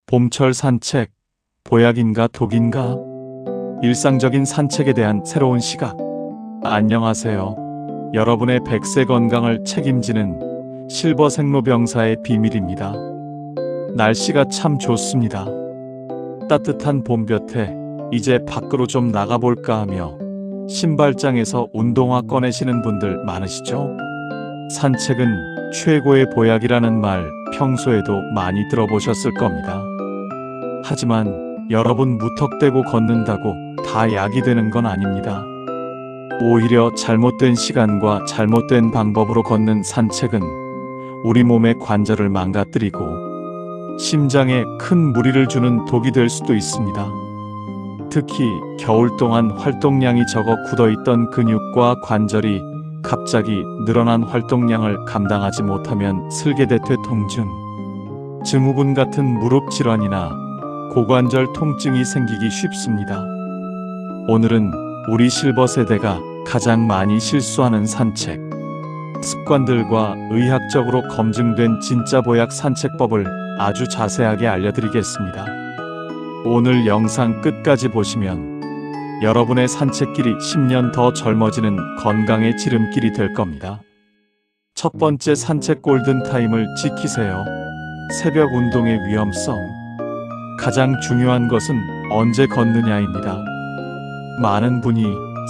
봄철 산책, 보약인가 독인가? 일상적인 산책에 대한 새로운 시각. 안녕하세요. 여러분의 100세 건강을 책임지는 실버생로병사의 비밀입니다. 날씨가 참 좋습니다. 따뜻한 봄볕에 이제 밖으로 좀 나가볼까 하며 신발장에서 운동화 꺼내시는 분들 많으시죠? 산책은 최고의 보약이라는 말 평소에도 많이 들어보셨을 겁니다. 하지만 여러분 무턱대고 걷는다고 다 약이 되는 건 아닙니다. 오히려 잘못된 시간과 잘못된 방법으로 걷는 산책은 우리 몸의 관절을 망가뜨리고 심장에 큰 무리를 주는 독이 될 수도 있습니다. 특히 겨울 동안 활동량이 적어 굳어있던 근육과 관절이 갑자기 늘어난 활동량을 감당하지 못하면 슬개대퇴 통증, 증후군 같은 무릎 질환이나 고관절 통증이 생기기 쉽습니다. 오늘은 우리 실버 세대가 가장 많이 실수하는 산책 습관들과 의학적으로 검증된 진짜 보약 산책법을 아주 자세하게 알려드리겠습니다. 오늘 영상 끝까지 보시면 여러분의 산책길이 10년 더 젊어지는 건강의 지름길이 될 겁니다. 첫 번째, 산책 골든타임을 지키세요. 새벽 운동의 위험성. 가장 중요한 것은 언제 걷느냐입니다. 많은 분이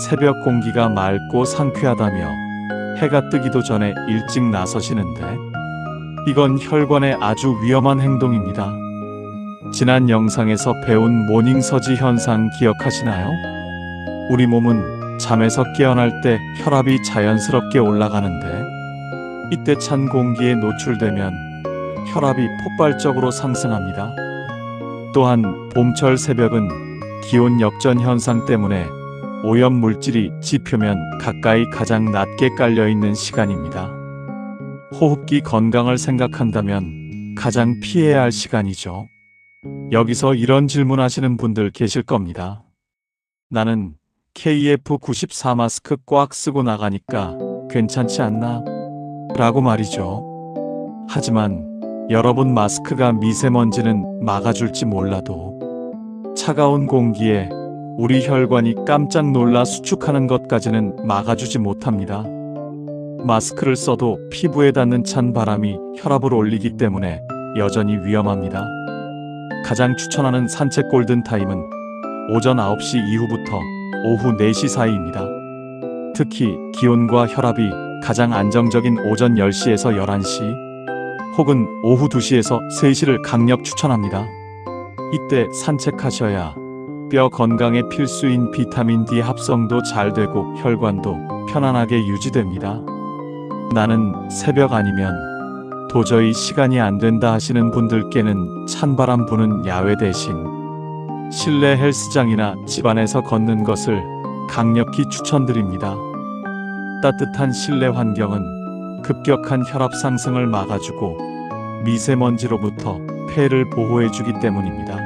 새벽 공기가 맑고 상쾌하다며 해가 뜨기도 전에 일찍 나서시는데 이건 혈관에 아주 위험한 행동입니다. 지난 영상에서 배운 모닝서지 현상 기억하시나요? 우리 몸은 잠에서 깨어날 때 혈압이 자연스럽게 올라가는데 이때 찬 공기에 노출되면 혈압이 폭발적으로 상승합니다. 또한 봄철 새벽은 기온 역전 현상 때문에 오염 물질이 지표면 가까이 가장 낮게 깔려있는 시간입니다. 호흡기 건강을 생각한다면 가장 피해야 할 시간이죠. 여기서 이런 질문하시는 분들 계실 겁니다. 나는 KF94 마스크 꽉 쓰고 나가니까 괜찮지 않나? 라고 말이죠. 하지만 여러분, 마스크가 미세먼지는 막아줄지 몰라도 차가운 공기에 우리 혈관이 깜짝 놀라 수축하는 것까지는 막아주지 못합니다. 마스크를 써도 피부에 닿는 찬 바람이 혈압을 올리기 때문에 여전히 위험합니다. 가장 추천하는 산책 골든타임은 오전 9시 이후부터 오후 4시 사이입니다. 특히 기온과 혈압이 가장 안정적인 오전 10시에서 11시 혹은 오후 2시에서 3시를 강력 추천합니다. 이때 산책하셔야 뼈 건강에 필수인 비타민 D 합성도 잘 되고 혈관도 편안하게 유지됩니다. 나는 새벽 아니면 도저히 시간이 안 된다 하시는 분들께는 찬바람 부는 야외 대신 실내 헬스장이나 집안에서 걷는 것을 강력히 추천드립니다. 따뜻한 실내 환경은 급격한 혈압 상승을 막아주고 미세먼지로부터 폐를 보호해주기 때문입니다.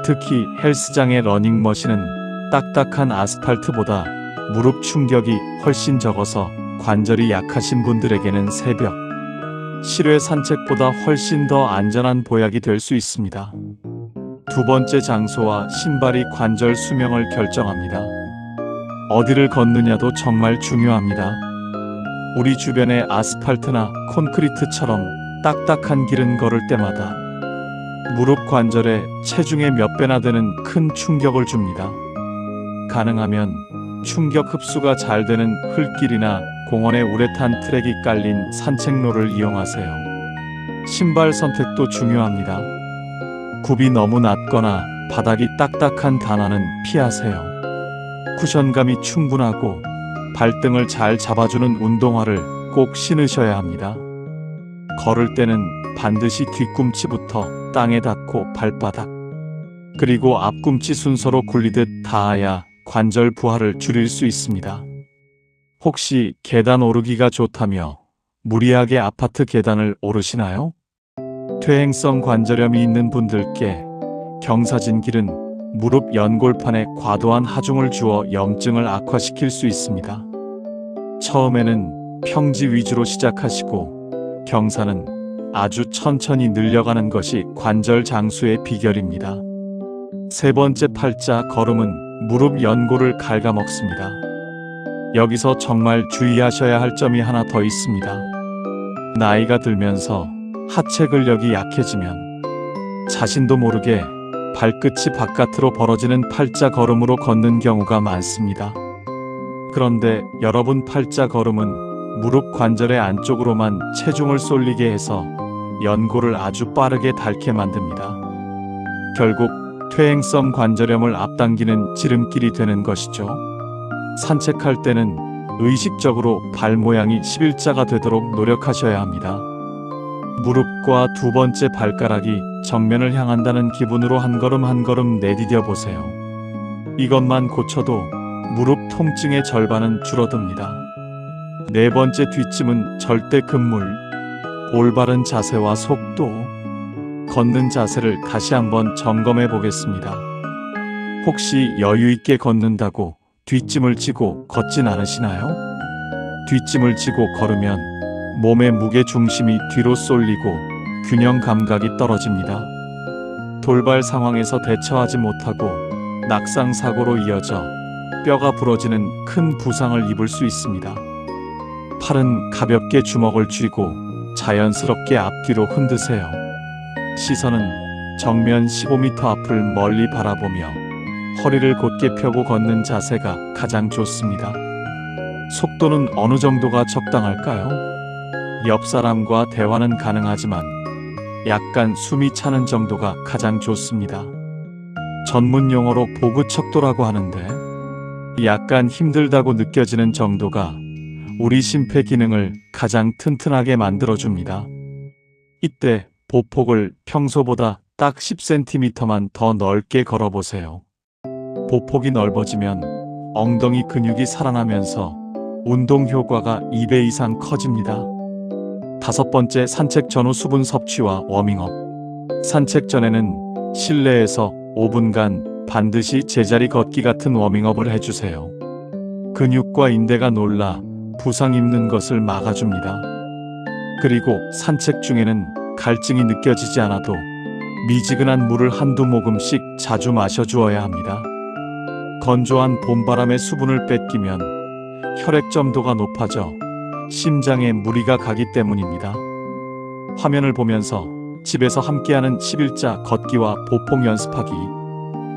특히 헬스장의 러닝머신은 딱딱한 아스팔트보다 무릎 충격이 훨씬 적어서 관절이 약하신 분들에게는 새벽 실외 산책보다 훨씬 더 안전한 보약이 될 수 있습니다. 두 번째, 장소와 신발이 관절 수명을 결정합니다. 어디를 걷느냐도 정말 중요합니다. 우리 주변의 아스팔트나 콘크리트처럼 딱딱한 길은 걸을 때마다 무릎 관절에 체중의 몇 배나 되는 큰 충격을 줍니다. 가능하면 충격 흡수가 잘 되는 흙길이나 공원의 우레탄 트랙이 깔린 산책로를 이용하세요. 신발 선택도 중요합니다. 굽이 너무 낮거나 바닥이 딱딱한 단화는 피하세요. 쿠션감이 충분하고 발등을 잘 잡아주는 운동화를 꼭 신으셔야 합니다. 걸을 때는 반드시 뒤꿈치부터 땅에 닿고 발바닥 그리고 앞꿈치 순서로 굴리듯 닿아야 관절 부하를 줄일 수 있습니다. 혹시 계단 오르기가 좋다며 무리하게 아파트 계단을 오르시나요? 퇴행성 관절염이 있는 분들께 경사진길은 무릎 연골판에 과도한 하중을 주어 염증을 악화시킬 수 있습니다. 처음에는 평지 위주로 시작하시고 경사는 아주 천천히 늘려가는 것이 관절 장수의 비결입니다. 세 번째 팔자 걸음은 무릎 연골을 갉아먹습니다. 여기서 정말 주의하셔야 할 점이 하나 더 있습니다. 나이가 들면서 하체 근력이 약해지면 자신도 모르게 발끝이 바깥으로 벌어지는 팔자 걸음으로 걷는 경우가 많습니다. 그런데 여러분 팔자 걸음은 무릎 관절의 안쪽으로만 체중을 쏠리게 해서 연골을 아주 빠르게 닳게 만듭니다. 결국 퇴행성 관절염을 앞당기는 지름길이 되는 것이죠. 산책할 때는 의식적으로 발 모양이 11자가 되도록 노력하셔야 합니다. 무릎과 두 번째 발가락이 정면을 향한다는 기분으로 한 걸음 한 걸음 내디뎌 보세요. 이것만 고쳐도 무릎 통증의 절반은 줄어듭니다. 네 번째 뒷짐은 절대 금물. 올바른 자세와 속도. 걷는 자세를 다시 한번 점검해 보겠습니다. 혹시 여유 있게 걷는다고 뒷짐을 지고 걷진 않으시나요? 뒷짐을 지고 걸으면 몸의 무게 중심이 뒤로 쏠리고 균형 감각이 떨어집니다. 돌발 상황에서 대처하지 못하고 낙상 사고로 이어져 뼈가 부러지는 큰 부상을 입을 수 있습니다. 팔은 가볍게 주먹을 쥐고 자연스럽게 앞뒤로 흔드세요. 시선은 정면 15m 앞을 멀리 바라보며 허리를 곧게 펴고 걷는 자세가 가장 좋습니다. 속도는 어느 정도가 적당할까요? 옆 사람과 대화는 가능하지만 약간 숨이 차는 정도가 가장 좋습니다. 전문 용어로 보그척도라고 하는데 약간 힘들다고 느껴지는 정도가 우리 심폐 기능을 가장 튼튼하게 만들어줍니다. 이때 보폭을 평소보다 딱 10cm만 더 넓게 걸어보세요. 보폭이 넓어지면 엉덩이 근육이 살아나면서 운동 효과가 2배 이상 커집니다. 다섯 번째, 산책 전후 수분 섭취와 워밍업. 산책 전에는 실내에서 5분간 반드시 제자리 걷기 같은 워밍업을 해주세요. 근육과 인대가 놀라 부상 입는 것을 막아줍니다. 그리고 산책 중에는 갈증이 느껴지지 않아도 미지근한 물을 한두 모금씩 자주 마셔주어야 합니다. 건조한 봄바람의 수분을 뺏기면 혈액점도가 높아져 심장에 무리가 가기 때문입니다. 화면을 보면서 집에서 함께하는 11자 걷기와 보폭 연습하기.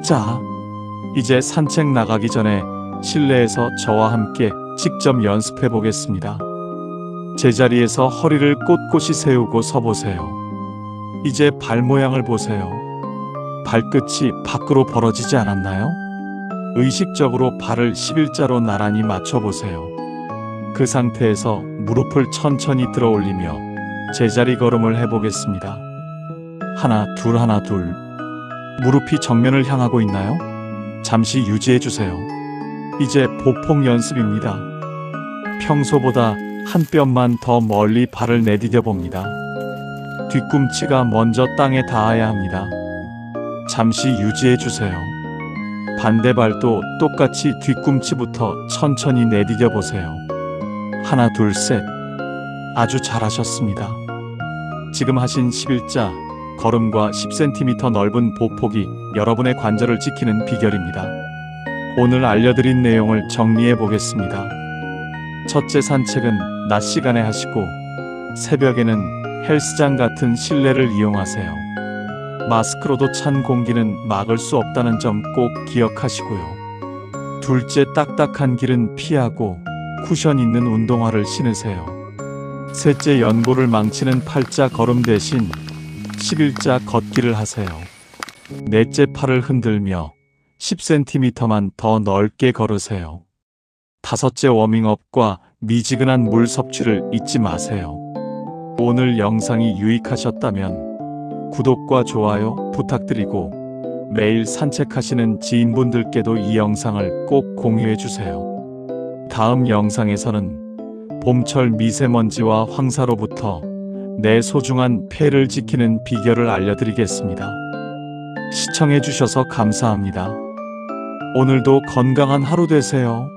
자, 이제 산책 나가기 전에 실내에서 저와 함께 직접 연습해 보겠습니다. 제자리에서 허리를 꼿꼿이 세우고 서보세요. 이제 발 모양을 보세요. 발끝이 밖으로 벌어지지 않았나요? 의식적으로 발을 11자로 나란히 맞춰보세요. 그 상태에서 무릎을 천천히 들어 올리며 제자리 걸음을 해보겠습니다. 하나, 둘, 하나, 둘. 무릎이 정면을 향하고 있나요? 잠시 유지해주세요. 이제 보폭 연습입니다. 평소보다 한 뼘만 더 멀리 발을 내디뎌 봅니다. 뒤꿈치가 먼저 땅에 닿아야 합니다. 잠시 유지해주세요. 반대발도 똑같이 뒤꿈치부터 천천히 내디뎌 보세요. 하나, 둘, 셋. 아주 잘하셨습니다. 지금 하신 11자 걸음과 10cm 넓은 보폭이 여러분의 관절을 지키는 비결입니다. 오늘 알려드린 내용을 정리해 보겠습니다. 첫째, 산책은 낮 시간에 하시고 새벽에는 헬스장 같은 실내를 이용하세요. 마스크로도 찬 공기는 막을 수 없다는 점 꼭 기억하시고요. 둘째, 딱딱한 길은 피하고 쿠션 있는 운동화를 신으세요. 셋째, 연골을 망치는 팔자 걸음 대신 11자 걷기를 하세요. 넷째, 팔을 흔들며 10cm만 더 넓게 걸으세요. 다섯째, 워밍업과 미지근한 물 섭취를 잊지 마세요. 오늘 영상이 유익하셨다면 구독과 좋아요 부탁드리고 매일 산책하시는 지인분들께도 이 영상을 꼭 공유해주세요. 다음 영상에서는 봄철 미세먼지와 황사로부터 내 소중한 폐를 지키는 비결을 알려드리겠습니다. 시청해주셔서 감사합니다. 오늘도 건강한 하루 되세요.